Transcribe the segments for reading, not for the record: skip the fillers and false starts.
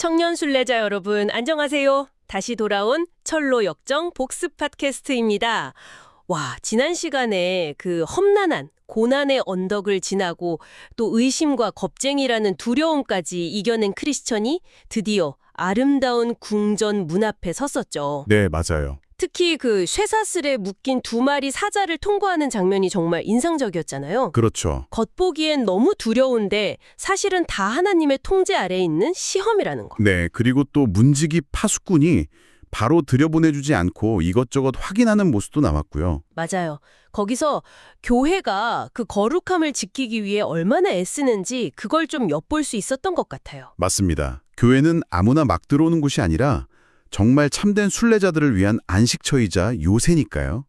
청년 순례자 여러분, 안녕하세요. 다시 돌아온 철로 역정 복습 팟캐스트입니다. 와, 지난 시간에 그 험난한 고난의 언덕을 지나고 또 의심과 겁쟁이라는 두려움까지 이겨낸 크리스천이 드디어 아름다운 궁전 문 앞에 섰었죠. 네, 맞아요. 특히 그 쇠사슬에 묶인 2마리 사자를 통과하는 장면이 정말 인상적이었잖아요. 그렇죠. 겉보기엔 너무 두려운데 사실은 다 하나님의 통제 아래에 있는 시험이라는 거. 네, 그리고 또 문지기 파수꾼이 바로 들여보내주지 않고 이것저것 확인하는 모습도 남았고요. 맞아요. 거기서 교회가 그 거룩함을 지키기 위해 얼마나 애쓰는지 그걸 좀 엿볼 수 있었던 것 같아요. 맞습니다. 교회는 아무나 막 들어오는 곳이 아니라 정말 참된 순례자들을 위한 안식처이자 요새니까요.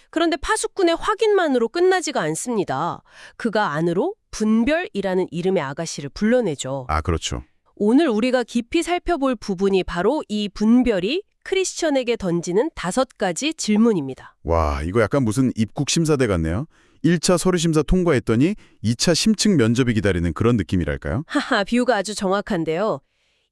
그런데 파수꾼의 확인만으로 끝나지가 않습니다. 그가 안으로 분별이라는 이름의 아가씨를 불러내죠. 아, 그렇죠. 오늘 우리가 깊이 살펴볼 부분이 바로 이 분별이 크리스천에게 던지는 5가지 질문입니다. 와, 이거 약간 무슨 입국 심사대 같네요. 1차 서류 심사 통과했더니 2차 심층 면접이 기다리는 그런 느낌이랄까요? 하하, 비유가 아주 정확한데요.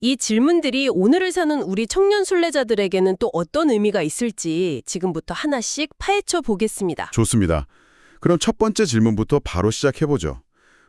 이 질문들이 오늘을 사는 우리 청년 순례자들에게는 또 어떤 의미가 있을지 지금부터 하나씩 파헤쳐 보겠습니다. 좋습니다. 그럼 첫 번째 질문부터 바로 시작해보죠.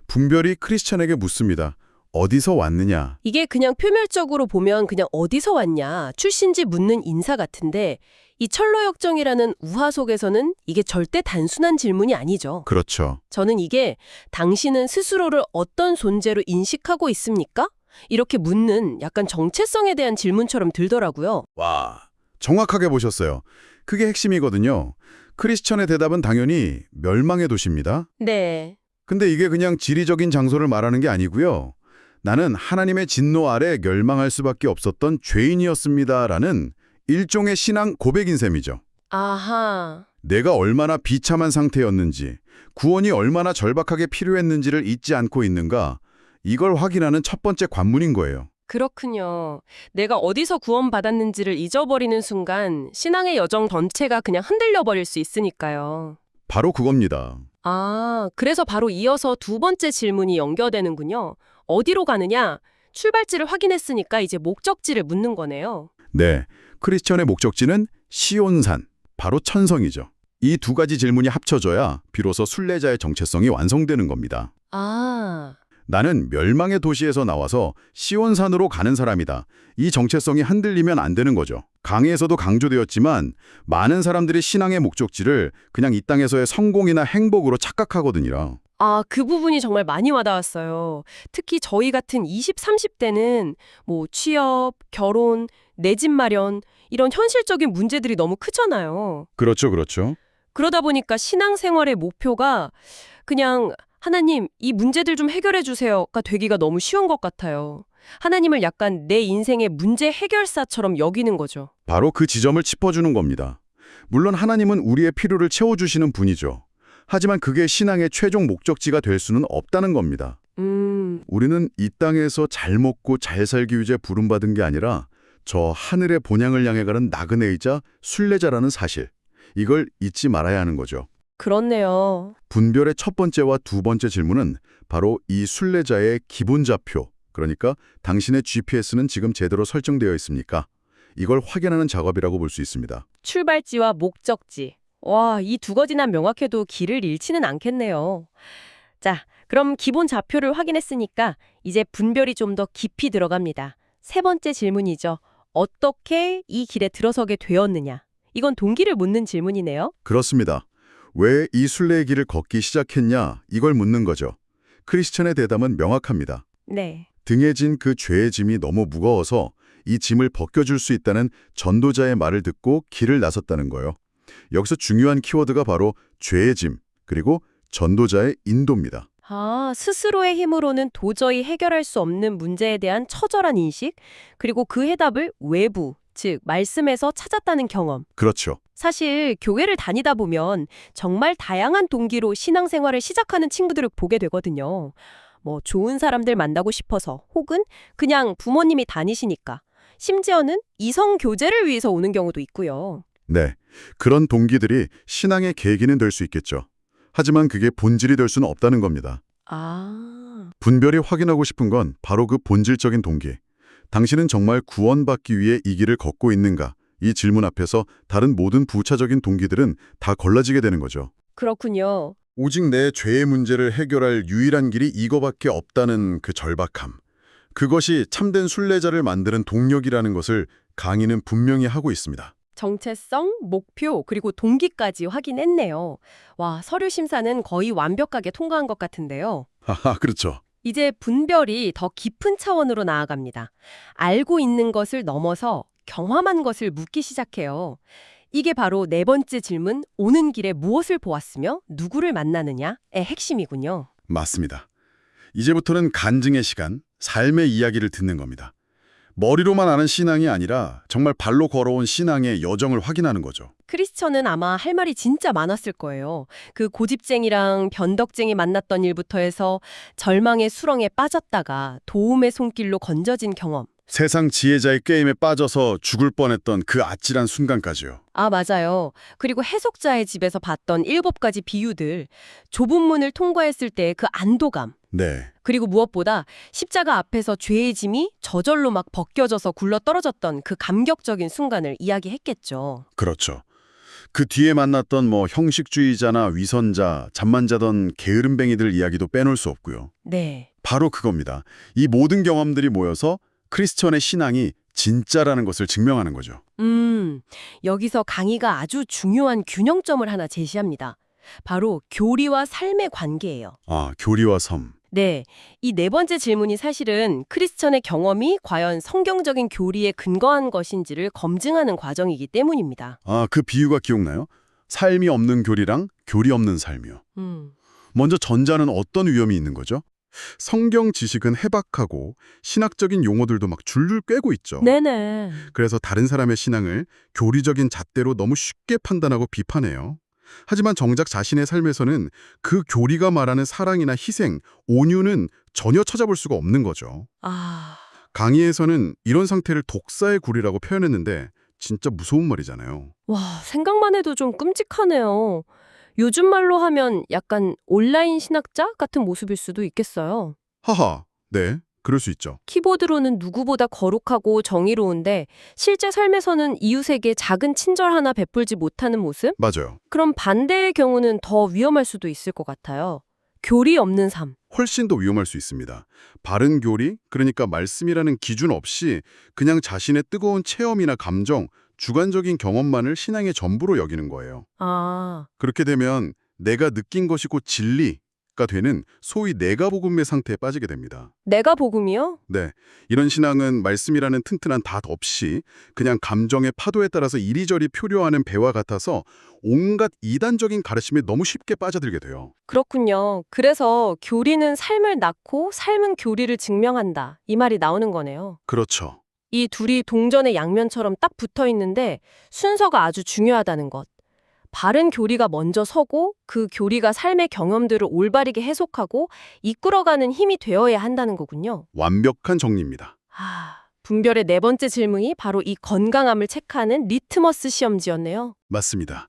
분별이 크리스천에게 묻습니다. 어디서 왔느냐? 이게 그냥 표면적으로 보면 그냥 어디서 왔냐, 출신지 묻는 인사 같은데 이 철로역정이라는 우화 속에서는 이게 절대 단순한 질문이 아니죠. 그렇죠. 저는 이게 당신은 스스로를 어떤 존재로 인식하고 있습니까? 이렇게 묻는 약간 정체성에 대한 질문처럼 들더라고요. 와, 정확하게 보셨어요. 그게 핵심이거든요. 크리스천의 대답은 당연히 멸망의 도시입니다. 네. 근데 이게 그냥 지리적인 장소를 말하는 게 아니고요. 나는 하나님의 진노 아래 멸망할 수밖에 없었던 죄인이었습니다라는 일종의 신앙 고백인 셈이죠. 아하. 내가 얼마나 비참한 상태였는지, 구원이 얼마나 절박하게 필요했는지를 잊지 않고 있는가, 이걸 확인하는 첫 번째 관문인 거예요. 그렇군요. 내가 어디서 구원받았는지를 잊어버리는 순간 신앙의 여정 전체가 그냥 흔들려 버릴 수 있으니까요. 바로 그겁니다. 아, 그래서 바로 이어서 2번째 질문이 연결되는군요. 어디로 가느냐? 출발지를 확인했으니까 이제 목적지를 묻는 거네요. 네, 크리스천의 목적지는 시온산, 바로 천성이죠. 이 2가지 질문이 합쳐져야 비로소 순례자의 정체성이 완성되는 겁니다. 아, 나는 멸망의 도시에서 나와서 시온산으로 가는 사람이다. 이 정체성이 흔들리면 안 되는 거죠. 강의에서도 강조되었지만 많은 사람들이 신앙의 목적지를 그냥 이 땅에서의 성공이나 행복으로 착각하거든요. 그 부분이 정말 많이 와닿았어요. 특히 저희 같은 20, 30대는 뭐 취업, 결혼, 내 집 마련 이런 현실적인 문제들이 너무 크잖아요. 그렇죠, 그렇죠. 그러다 보니까 신앙생활의 목표가 그냥 하나님, 이 문제들 좀 해결해 주세요가 되기가 너무 쉬운 것 같아요. 하나님을 약간 내 인생의 문제 해결사처럼 여기는 거죠. 바로 그 지점을 짚어주는 겁니다. 물론 하나님은 우리의 필요를 채워주시는 분이죠. 하지만 그게 신앙의 최종 목적지가 될 수는 없다는 겁니다. 우리는 이 땅에서 잘 먹고 잘 살기 위해 부름받은 게 아니라 저 하늘의 본향을 향해 가는 나그네이자 순례자라는 사실. 이걸 잊지 말아야 하는 거죠. 그렇네요. 분별의 첫 번째와 2번째 질문은 바로 이 순례자의 기본 좌표, 그러니까 당신의 GPS는 지금 제대로 설정되어 있습니까? 이걸 확인하는 작업이라고 볼 수 있습니다. 출발지와 목적지. 와, 이 2가지나 명확해도 길을 잃지는 않겠네요. 자, 그럼 기본 좌표를 확인했으니까 이제 분별이 좀 더 깊이 들어갑니다. 3번째 질문이죠. 어떻게 이 길에 들어서게 되었느냐? 이건 동기를 묻는 질문이네요. 그렇습니다. 왜 이 순례의 길을 걷기 시작했냐? 이걸 묻는 거죠. 크리스천의 대답은 명확합니다. 네. 등에 진 그 죄의 짐이 너무 무거워서 이 짐을 벗겨줄 수 있다는 전도자의 말을 듣고 길을 나섰다는 거예요. 여기서 중요한 키워드가 바로 죄의 짐, 그리고 전도자의 인도입니다. 스스로의 힘으로는 도저히 해결할 수 없는 문제에 대한 처절한 인식, 그리고 그 해답을 외부, 즉 말씀에서 찾았다는 경험. 그렇죠. 사실 교회를 다니다 보면 정말 다양한 동기로 신앙생활을 시작하는 친구들을 보게 되거든요. 뭐 좋은 사람들 만나고 싶어서, 혹은 그냥 부모님이 다니시니까, 심지어는 이성 교제를 위해서 오는 경우도 있고요. 네, 그런 동기들이 신앙의 계기는 될 수 있겠죠. 하지만 그게 본질이 될 수는 없다는 겁니다. 아, 분별이 확인하고 싶은 건 바로 그 본질적인 동기. 당신은 정말 구원받기 위해 이 길을 걷고 있는가? 이 질문 앞에서 다른 모든 부차적인 동기들은 다 걸러지게 되는 거죠. 그렇군요. 오직 내 죄의 문제를 해결할 유일한 길이 이거밖에 없다는 그 절박함. 그것이 참된 순례자를 만드는 동력이라는 것을 강의는 분명히 하고 있습니다. 정체성, 목표, 그리고 동기까지 확인했네요. 와, 서류 심사는 거의 완벽하게 통과한 것 같은데요. 하하, 그렇죠. 이제 분별이 더 깊은 차원으로 나아갑니다. 알고 있는 것을 넘어서 경험한 것을 묻기 시작해요. 이게 바로 네 번째 질문, 오는 길에 무엇을 보았으며 누구를 만나느냐의 핵심이군요. 맞습니다. 이제부터는 간증의 시간, 삶의 이야기를 듣는 겁니다. 머리로만 아는 신앙이 아니라 정말 발로 걸어온 신앙의 여정을 확인하는 거죠. 크리스천은 아마 할 말이 진짜 많았을 거예요. 그 고집쟁이랑 변덕쟁이 만났던 일부터 해서 절망의 수렁에 빠졌다가 도움의 손길로 건져진 경험. 세상 지혜자의 게임에 빠져서 죽을 뻔했던 그 아찔한 순간까지요. 아, 맞아요. 그리고 해석자의 집에서 봤던 7가지 비유들, 좁은 문을 통과했을 때의 그 안도감. 네, 그리고 무엇보다 십자가 앞에서 죄의 짐이 저절로 막 벗겨져서 굴러떨어졌던 그 감격적인 순간을 이야기했겠죠. 그렇죠. 그 뒤에 만났던 형식주의자나 위선자, 잠만 자던 게으름뱅이들 이야기도 빼놓을 수 없고요. 네. 바로 그겁니다. 이 모든 경험들이 모여서 크리스천의 신앙이 진짜라는 것을 증명하는 거죠. 여기서 강의가 아주 중요한 균형점을 하나 제시합니다. 바로 교리와 삶의 관계예요. 아, 교리와 섬. 네, 이 네 번째 질문이 사실은 크리스천의 경험이 과연 성경적인 교리에 근거한 것인지를 검증하는 과정이기 때문입니다. 아, 그 비유가 기억나요? 삶이 없는 교리랑 교리 없는 삶이요. 먼저 전자는 어떤 위험이 있는 거죠? 성경 지식은 해박하고 신학적인 용어들도 막 줄줄 꿰고 있죠. 네네. 그래서 다른 사람의 신앙을 교리적인 잣대로 너무 쉽게 판단하고 비판해요. 하지만 정작 자신의 삶에서는 그 교리가 말하는 사랑이나 희생, 온유는 전혀 찾아볼 수가 없는 거죠. 아, 강의에서는 이런 상태를 독사의 굴이라고 표현했는데 진짜 무서운 말이잖아요. 와, 생각만 해도 좀 끔찍하네요. 요즘 말로 하면 약간 온라인 신학자 같은 모습일 수도 있겠어요. 하하, 네, 그럴 수 있죠. 키보드로는 누구보다 거룩하고 정의로운데 실제 삶에서는 이웃에게 작은 친절 하나 베풀지 못하는 모습? 맞아요. 그럼 반대의 경우는 더 위험할 수도 있을 것 같아요. 교리 없는 삶. 훨씬 더 위험할 수 있습니다. 바른 교리, 그러니까 말씀이라는 기준 없이 그냥 자신의 뜨거운 체험이나 감정, 주관적인 경험만을 신앙의 전부로 여기는 거예요. 아, 그렇게 되면 내가 느낀 것이 곧 진리가 되는 소위 내가복음의 상태에 빠지게 됩니다. 내가 복음이요? 네, 이런 신앙은 말씀이라는 튼튼한 닷 없이 그냥 감정의 파도에 따라서 이리저리 표류하는 배와 같아서 온갖 이단적인 가르침에 너무 쉽게 빠져들게 돼요. 그렇군요. 그래서 교리는 삶을 낳고 삶은 교리를 증명한다. 이 말이 나오는 거네요. 그렇죠. 이 둘이 동전의 양면처럼 딱 붙어 있는데 순서가 아주 중요하다는 것. 바른 교리가 먼저 서고 그 교리가 삶의 경험들을 올바르게 해석하고 이끌어가는 힘이 되어야 한다는 거군요. 완벽한 정리입니다. 분별의 네 번째 질문이 바로 이 건강함을 체크하는 리트머스 시험지였네요. 맞습니다.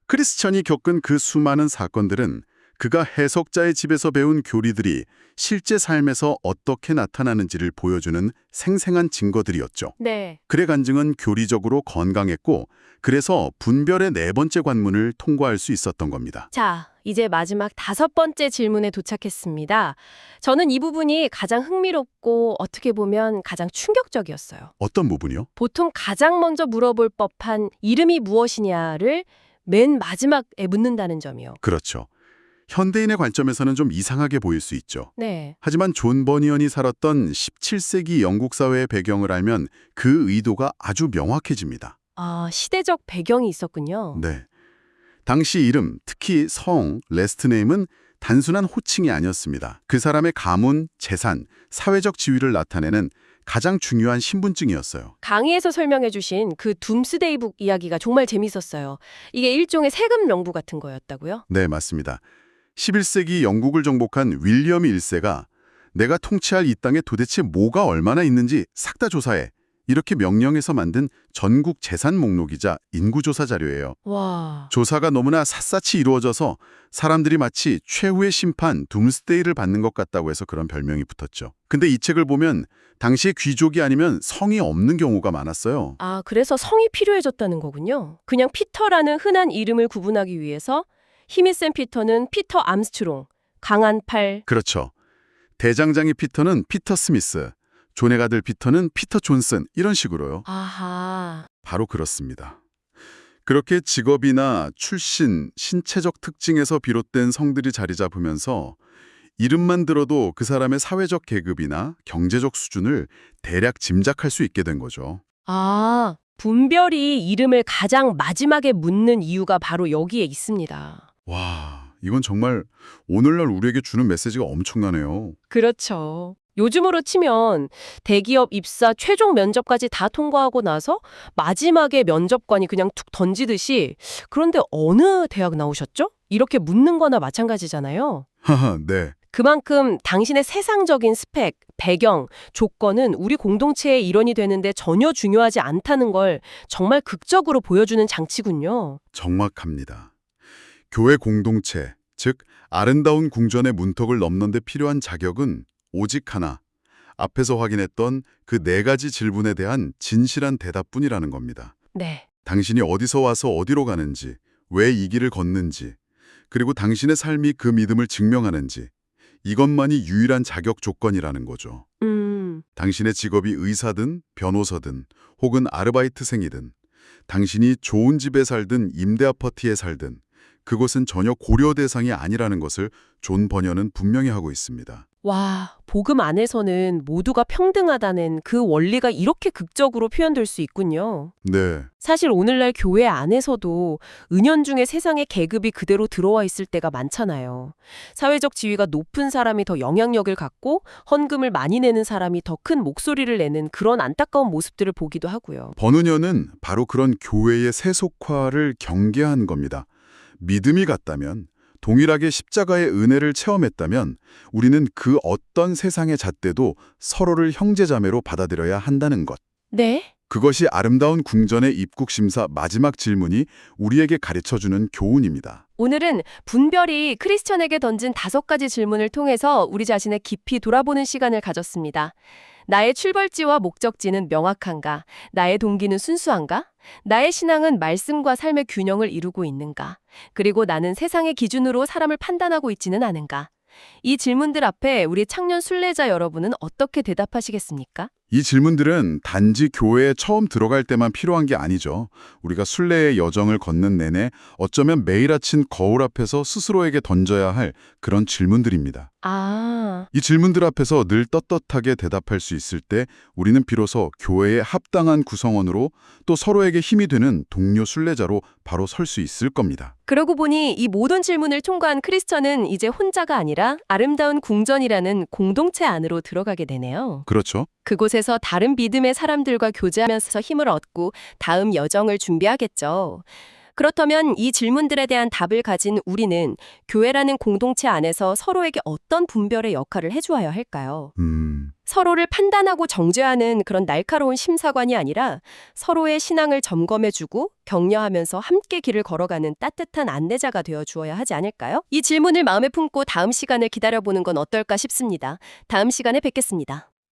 크리스천이 겪은 그 수많은 사건들은 그가 해석자의 집에서 배운 교리들이 실제 삶에서 어떻게 나타나는지를 보여주는 생생한 증거들이었죠. 네. 그의 간증은 교리적으로 건강했고 그래서 분별의 네 번째 관문을 통과할 수 있었던 겁니다. 자, 이제 마지막 5번째 질문에 도착했습니다. 저는 이 부분이 가장 흥미롭고 어떻게 보면 가장 충격적이었어요. 어떤 부분이요? 보통 가장 먼저 물어볼 법한 이름이 무엇이냐를 맨 마지막에 묻는다는 점이요. 그렇죠. 현대인의 관점에서는 좀 이상하게 보일 수 있죠. 네. 하지만 존 버니언이 살았던 17세기 영국 사회의 배경을 알면 그 의도가 아주 명확해집니다. 아, 시대적 배경이 있었군요. 네. 당시 이름, 특히 성, 레스트네임은 단순한 호칭이 아니었습니다. 그 사람의 가문, 재산, 사회적 지위를 나타내는 가장 중요한 신분증이었어요. 강의에서 설명해 주신 그 둠스데이북 이야기가 정말 재밌었어요. 이게 일종의 세금 명부 같은 거였다고요? 네, 맞습니다. 11세기 영국을 정복한 윌리엄 1세가 내가 통치할 이 땅에 도대체 뭐가 얼마나 있는지 싹 다 조사해. 이렇게 명령해서 만든 전국 재산 목록이자 인구조사 자료예요. 와. 조사가 너무나 샅샅이 이루어져서 사람들이 마치 최후의 심판, 둠스데이를 받는 것 같다고 해서 그런 별명이 붙었죠. 근데 이 책을 보면 당시에 귀족이 아니면 성이 없는 경우가 많았어요. 아, 그래서 성이 필요해졌다는 거군요. 그냥 피터라는 흔한 이름을 구분하기 위해서 힘이 센 피터는 피터 암스트롱, 강한 팔. 그렇죠. 대장장이 피터는 피터 스미스, 존의 아들 피터는 피터 존슨 이런 식으로요. 아하. 바로 그렇습니다. 그렇게 직업이나 출신, 신체적 특징에서 비롯된 성들이 자리 잡으면서 이름만 들어도 그 사람의 사회적 계급이나 경제적 수준을 대략 짐작할 수 있게 된 거죠. 아, 분별이 이름을 가장 마지막에 묻는 이유가 바로 여기에 있습니다. 와, 이건 정말 오늘날 우리에게 주는 메시지가 엄청나네요. 그렇죠. 요즘으로 치면 대기업 입사 최종 면접까지 다 통과하고 나서 마지막에 면접관이 그냥 툭 던지듯이 그런데 어느 대학 나오셨죠? 이렇게 묻는 거나 마찬가지잖아요. 하하, 네. 그만큼 당신의 세상적인 스펙, 배경, 조건은 우리 공동체의 일원이 되는데 전혀 중요하지 않다는 걸 정말 극적으로 보여주는 장치군요. 정확합니다. 교회 공동체, 즉 아름다운 궁전의 문턱을 넘는 데 필요한 자격은 오직 하나, 앞에서 확인했던 그 4가지 질문에 대한 진실한 대답뿐이라는 겁니다. 네. 당신이 어디서 와서 어디로 가는지, 왜 이 길을 걷는지, 그리고 당신의 삶이 그 믿음을 증명하는지, 이것만이 유일한 자격 조건이라는 거죠. 당신의 직업이 의사든 변호사든 혹은 아르바이트생이든 당신이 좋은 집에 살든 임대 아파트에 살든 그것은 전혀 고려 대상이 아니라는 것을 존 버녀는 분명히 하고 있습니다. 와, 복음 안에서는 모두가 평등하다는 그 원리가 이렇게 극적으로 표현될 수 있군요. 네, 사실 오늘날 교회 안에서도 은연중에 세상의 계급이 그대로 들어와 있을 때가 많잖아요. 사회적 지위가 높은 사람이 더 영향력을 갖고 헌금을 많이 내는 사람이 더 큰 목소리를 내는 그런 안타까운 모습들을 보기도 하고요. 버느녀는 바로 그런 교회의 세속화를 경계한 겁니다. 믿음이 같다면, 동일하게 십자가의 은혜를 체험했다면 우리는 그 어떤 세상의 잣대도 서로를 형제자매로 받아들여야 한다는 것. 네? 그것이 아름다운 궁전의 입국 심사 마지막 질문이 우리에게 가르쳐주는 교훈입니다. 오늘은 분별이 크리스천에게 던진 5가지 질문을 통해서 우리 자신을 깊이 돌아보는 시간을 가졌습니다. 나의 출발지와 목적지는 명확한가? 나의 동기는 순수한가? 나의 신앙은 말씀과 삶의 균형을 이루고 있는가? 그리고 나는 세상의 기준으로 사람을 판단하고 있지는 않은가? 이 질문들 앞에 우리 청년 순례자 여러분은 어떻게 대답하시겠습니까? 이 질문들은 단지 교회에 처음 들어갈 때만 필요한 게 아니죠. 우리가 순례의 여정을 걷는 내내 어쩌면 매일 아침 거울 앞에서 스스로에게 던져야 할 그런 질문들입니다. 아, 이 질문들 앞에서 늘 떳떳하게 대답할 수 있을 때 우리는 비로소 교회의 합당한 구성원으로 또 서로에게 힘이 되는 동료 순례자로 바로 설 수 있을 겁니다. 그러고 보니 이 모든 질문을 통과한 크리스천은 이제 혼자가 아니라 아름다운 궁전이라는 공동체 안으로 들어가게 되네요. 그렇죠? 그곳에서 다른 믿음의 사람들과 교제하면서 힘을 얻고 다음 여정을 준비하겠죠. 그렇다면 이 질문들에 대한 답을 가진 우리는 교회라는 공동체 안에서 서로에게 어떤 분별의 역할을 해주어야 할까요? 서로를 판단하고 정죄하는 그런 날카로운 심사관이 아니라 서로의 신앙을 점검해주고 격려하면서 함께 길을 걸어가는 따뜻한 안내자가 되어 주어야 하지 않을까요? 이 질문을 마음에 품고 다음 시간을 기다려보는 건 어떨까 싶습니다. 다음 시간에 뵙겠습니다.